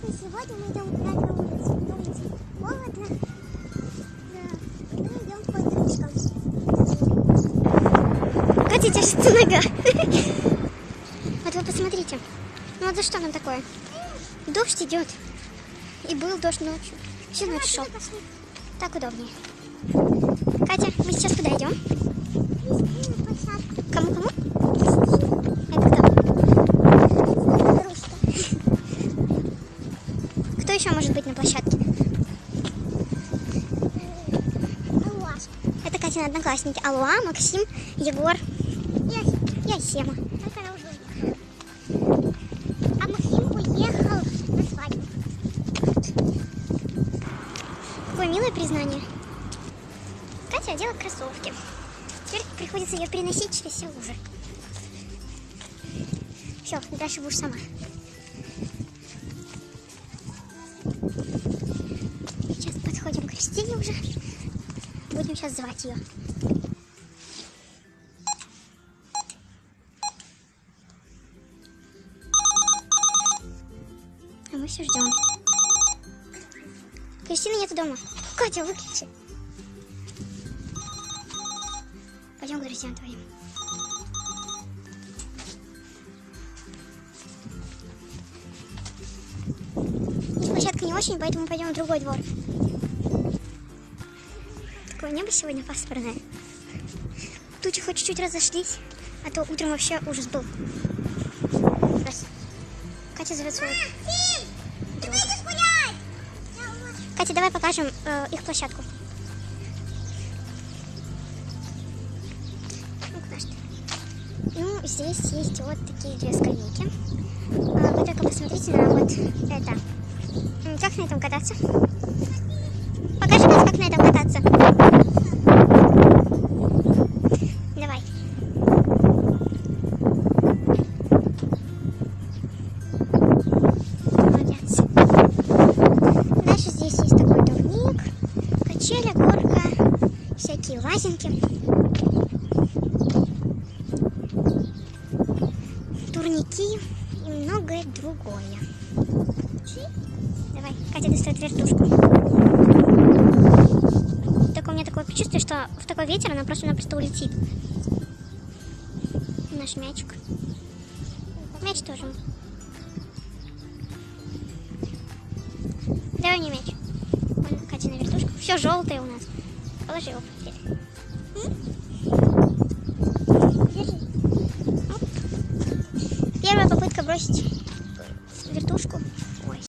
Сегодня мы идем гулять на улицу. На улице холодно. Да. Мы идем по дорожкам. Катя, тяжется нога. Вот вы посмотрите. Ну вот за что нам такое? Дождь идет. И был дождь ночью. Всю ночь шел. Так удобнее. Катя, мы сейчас куда идем? Кому-кому? Это кто? Кто еще может быть на площадке? Это Катины одноклассники. Алуа, Максим, Егор и Асема. А Максим уехал на свадьбу. Какое милое признание. Катя одела кроссовки. Теперь приходится ее переносить через все лужи. Все, дальше будешь сама. Сейчас подходим к Кристине уже. Будем сейчас звать ее. А мы все ждем. Кристины нету дома. Катя, выключи. Пойдем к друзьям твоим. Здесь площадка не очень, поэтому пойдем в другой двор. Такое небо сегодня пасмурное. Тучи хоть чуть-чуть разошлись, а то утром вообще ужас был. Раз. Катя зовет своего друга. Катя, давай покажем их площадку. Ну, здесь есть вот такие две скамейки. Вы только посмотрите на вот это. Как на этом кататься? Покажи, как на этом кататься. Давай. Молодец. Дальше здесь есть такой турник, качеля, горка, всякие лазинки. Турники и многое другое. Давай, Катя достает вертушку. Так у меня такое предчувствие, что в такой ветер она просто-напросто улетит. Наш мячик. Мяч тоже. Давай мне мяч. Вон, Катя на вертушку. Все желтое у нас. Положи его. Первая попытка бросить вертушку.